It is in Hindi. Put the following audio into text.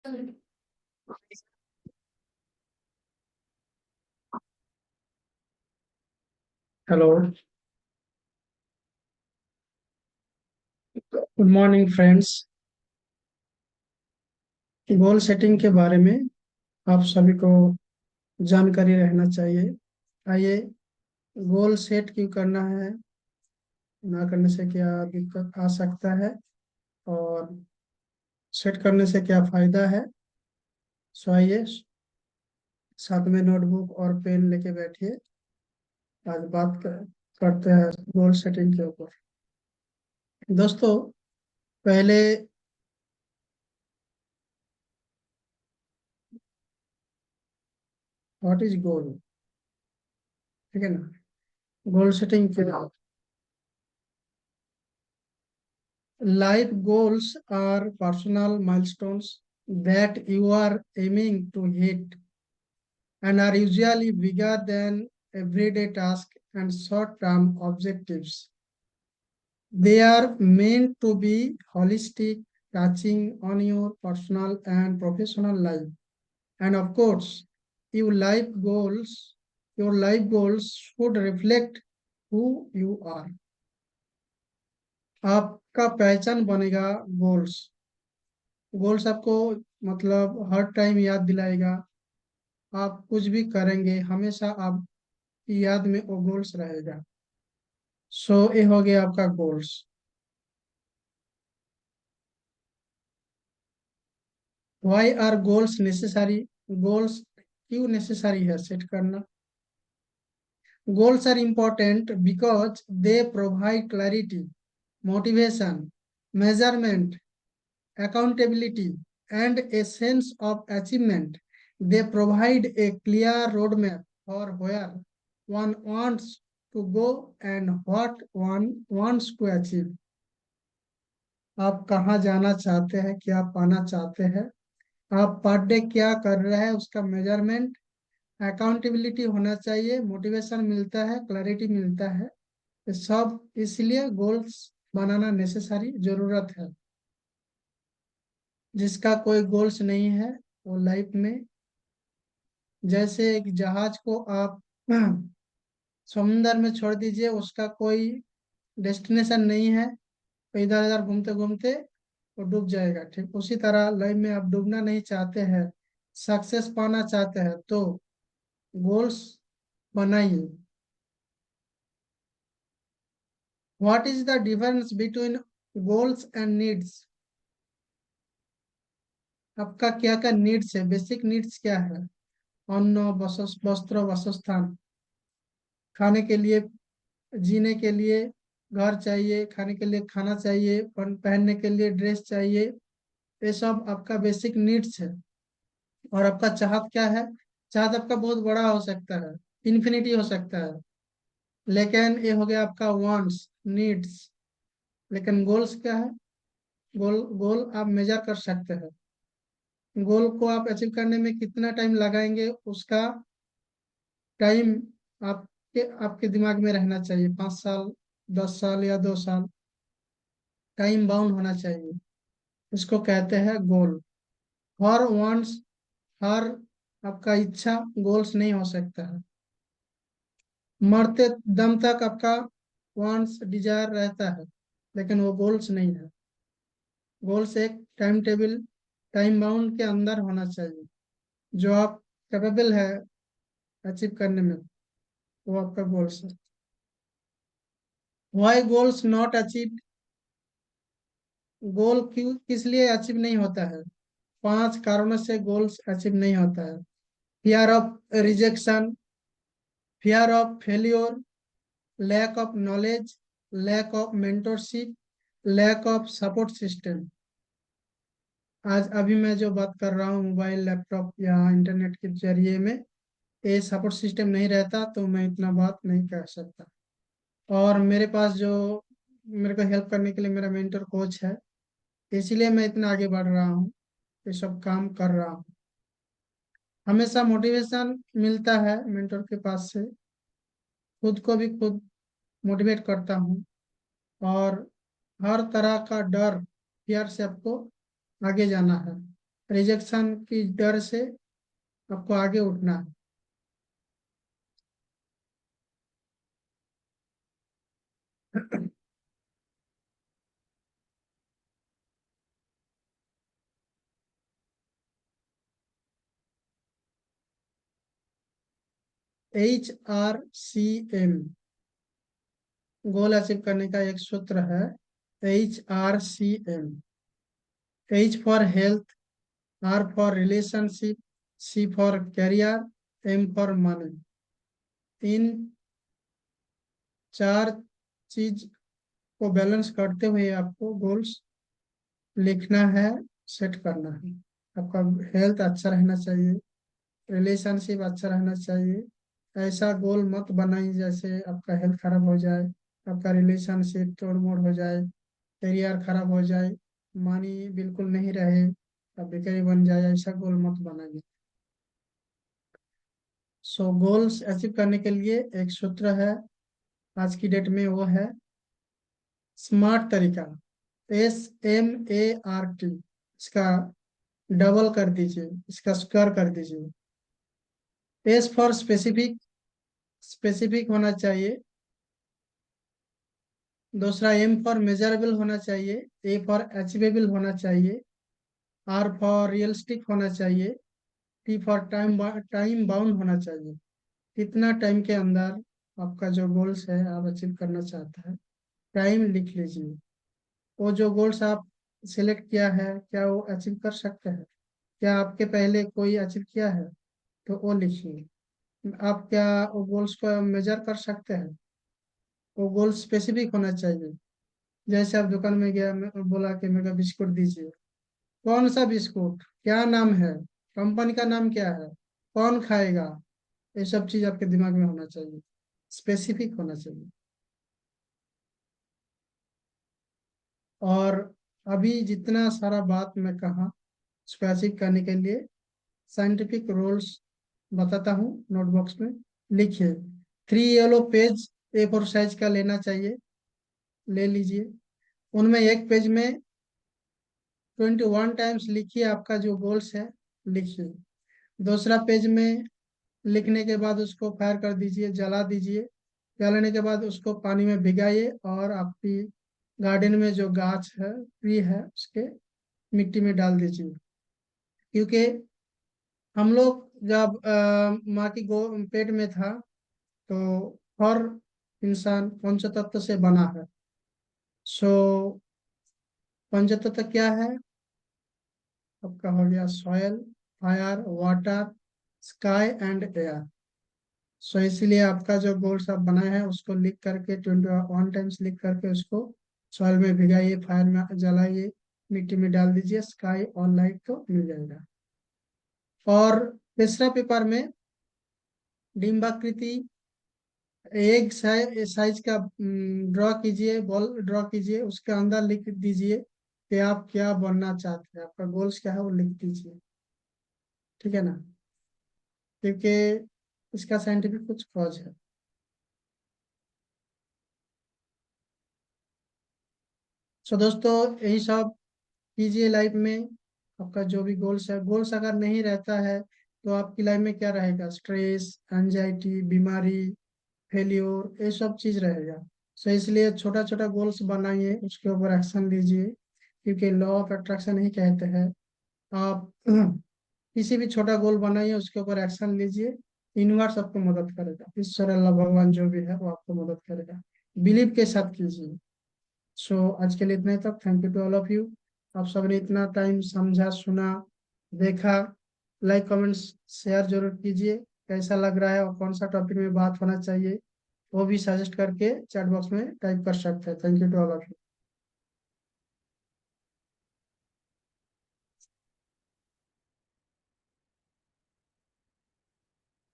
Hello. Good morning friends. Goal setting के बारे में आप सभी को जानकारी रहना चाहिए। आइए, गोल सेट क्यों करना है, ना करने से क्या दिक्कत आ सकता है, और सेट करने से क्या फायदा है। सो आइए, साथ में नोटबुक और पेन लेके बैठिए। आज करते हैं गोल सेटिंग के ऊपर। दोस्तों, पहले व्हाट इज गोल, ठीक है ना। गोल सेटिंग क्या। Life goals are personal milestones that you are aiming to hit and are usually bigger than everyday tasks and short-term objectives. They are meant to be holistic, touching on your personal and professional life. And of course, your life goals should reflect who you are. आपका पहचान बनेगा गोल्स। गोल्स आपको मतलब हर टाइम याद दिलाएगा। आप कुछ भी करेंगे हमेशा आप याद में वो गोल्स रहेगा। सो ये हो गया आपका goals. Why are goals necessary. Goals क्यों नेसेसरी है सेट करना। Goals are important because they provide clarity, motivation, measurement, accountability, and a sense of achievement. They provide a clear roadmap for where one wants to go and what one wants to achieve. आप कहाँ जाना चाहते हैं, क्या पाना चाहते हैं, आप पर डे क्या कर रहे हैं, उसका मेजरमेंट, अकाउंटेबिलिटी होना चाहिए, मोटिवेशन मिलता है, क्लैरिटी मिलता है। ये सब इसलिए गोल्स बनाना नेसेसरी जरूरत है। जिसका कोई गोल्स नहीं है वो लाइफ में जैसे एक जहाज को आप समुंदर में छोड़ दीजिए, उसका कोई डेस्टिनेशन नहीं है, तो इधर उधर घूमते घूमते वो डूब जाएगा। ठीक उसी तरह लाइफ में आप डूबना नहीं चाहते हैं, सक्सेस पाना चाहते हैं, तो गोल्स बनाइए। What is the difference between goals and needs. आपका क्या क्या नीड्स है, बेसिक नीड्स क्या है। अन्न, वस्त्र, वासस्थान, खाने के लिए, जीने के लिए घर चाहिए, खाने के लिए खाना चाहिए, पहनने के लिए ड्रेस चाहिए। ये सब आपका बेसिक नीड्स है। और आपका चाहत क्या है। चाहत आपका बहुत बड़ा हो सकता है, इन्फिनिटी हो सकता है, लेकिन ये हो गया आपका वांट्स, नीड्स। लेकिन गोल्स क्या है। गोल गोल आप मेजर कर सकते हैं। गोल को आप अचीव करने में कितना टाइम लगाएंगे, उसका टाइम आपके आपके दिमाग में रहना चाहिए। 5 साल, 10 साल या 2 साल, टाइम बाउंड होना चाहिए। इसको कहते हैं गोल। हर वांट्स, हर आपका इच्छा गोल्स नहीं हो सकता है। मरते दम तक आपका वांट्स, डिजायर रहता है, लेकिन वो गोल्स नहीं है। गोल्स एक टाइम टेबल, टाइम बाउंड के अंदर होना चाहिए। जो आप कैपेबल है अचीव करने में, वो आपका गोल्स है। Why goals not achieve. Goal क्यों किस लिए अचीव नहीं होता है। 5 कारणों से गोल्स अचीव नहीं होता है। Fear of rejection, fear of failure, lack of knowledge, lack of mentorship, lack of support system. आज अभी मैं जो बात कर रहा हूँ मोबाइल, लैपटॉप या इंटरनेट के जरिए में, ये सपोर्ट सिस्टम नहीं रहता तो मैं इतना बात नहीं कर सकता। और मेरे पास जो मेरे को हेल्प करने के लिए मेरा मेंटर कोच है, इसीलिए मैं इतना आगे बढ़ रहा हूँ, ये सब काम कर रहा हूँ। हमेशा मोटिवेशन मिलता है मेंटर के पास से। खुद को भी खुद मोटिवेट करता हूँ। और हर तरह का डर, फियर से आपको आगे जाना है। रिजेक्शन की डर से आपको आगे उठना है। HRCM गोल अचीव करने का एक सूत्र है। HRCM। H for health, R for relationship, C for career, M for money. इन चार चीज को बैलेंस करते हुए आपको गोल्स लिखना है, सेट करना है। आपका हेल्थ अच्छा रहना चाहिए, रिलेशनशिप अच्छा रहना चाहिए। ऐसा गोल मत बनाइए जैसे आपका हेल्थ खराब हो जाए, आपका रिलेशनशिप तोड़ मोड़ हो जाए, करियर खराब हो जाए, मनी बिल्कुल नहीं रहे, आप बेकारी बन जाए। ऐसा गोल मत बनाइए। सो गोल्स अचीव करने के लिए एक सूत्र है आज की डेट में, वो है स्मार्ट तरीका। SMART। इसका डबल कर दीजिए, इसका स्क्वायर कर दीजिए। एस फॉर स्पेसिफिक, स्पेसिफिक होना चाहिए। दूसरा एम फॉर मेजरेबल होना चाहिए। ए फॉर अचीवेबल होना चाहिए। आर फॉर रियलिस्टिक होना चाहिए। टी फॉर टाइम बाउंड होना चाहिए। कितना टाइम के अंदर आपका जो गोल्स है आप अचीव करना चाहता है, टाइम लिख लीजिए। वो जो गोल्स आप सिलेक्ट किया है क्या वो अचीव कर सकते हैं? क्या आपके पहले कोई अचीव किया है? तो वो लिखिए। आप क्या वो गोल्स को मेजर कर सकते हैं? वो गोल स्पेसिफिक होना चाहिए। जैसे आप दुकान में गया, बोला कि मेरे को बिस्कुट दीजिए। कौन सा बिस्कुट, क्या नाम है, कंपनी का नाम क्या है, कौन खाएगा, ये सब चीज आपके दिमाग में होना चाहिए, स्पेसिफिक होना चाहिए। और अभी जितना सारा बात मैं कहा, उसको अचीव करने के लिए साइंटिफिक रूल्स बताता हूँ, नोटबॉक्स में लिखिए। 3 येलो पेज A4 साइज का लेना चाहिए, ले लीजिए। उनमें एक पेज में 21 टाइम्स लिखिए आपका जो गोल्स है, लिखिए। दूसरा पेज में लिखने के बाद उसको फायर कर दीजिए, जला दीजिए। जलाने के बाद उसको पानी में भिगाइए और आपकी गार्डन में जो गाछ है, ट्री है, उसके मिट्टी में डाल दीजिए। क्योंकि हम लोग जब माँ की गो पेट में था, तो हर इंसान पंचतत्व से बना है। सो पंचतत्व क्या है? आपका हो गया soil, fire, water, sky and air. So इसीलिए आपका जो गोल्स आप बनाए हैं उसको लिख करके 21 टाइम्स लिख करके उसको सॉइल में भिगाइए, फायर में जलाइए, मिट्टी में डाल दीजिए, स्काई और लाइट तो मिल जाएगा। और तीसरा पेपर में डिम्बाकृति एक साइज का ड्रॉ कीजिए, बॉल ड्रॉ कीजिए, उसके अंदर लिख दीजिए कि आप क्या बनना चाहते हैं, आपका गोल्स क्या है वो लिख दीजिए। ठीक है ना? क्योंकि इसका साइंटिफिक कुछ कॉज है। सो दोस्तों, यही सब कीजिए लाइफ में। आपका जो भी गोल्स है, गोल्स अगर नहीं रहता है तो आपकी लाइफ में क्या रहेगा? स्ट्रेस, एंजाइटी, बीमारी, फेल्योर, ये सब चीज रहेगा। सो इसलिए छोटा छोटा गोल्स बनाइए, उसके ऊपर एक्शन लीजिए। क्योंकि लॉ ऑफ अट्रैक्शन ही कहते हैं, आप किसी भी छोटा गोल बनाइए, उसके ऊपर एक्शन लीजिए, यूनिवर्स आपको मदद करेगा, ईश्वर अल्लाह भगवान जो भी है वो आपको मदद करेगा। बिलीव के साथ कीजिए। सो आज के लिए इतना ही तक। Thank you to all of you. आप सबने इतना टाइम समझा, सुना, देखा। लाइक, कमेंट्स, शेयर जरूर कीजिए। कैसा लग रहा है और कौन सा टॉपिक में बात होना चाहिए वो भी सजेस्ट करके चैट बॉक्स में टाइप कर सकते हैं। Thank you to all of you.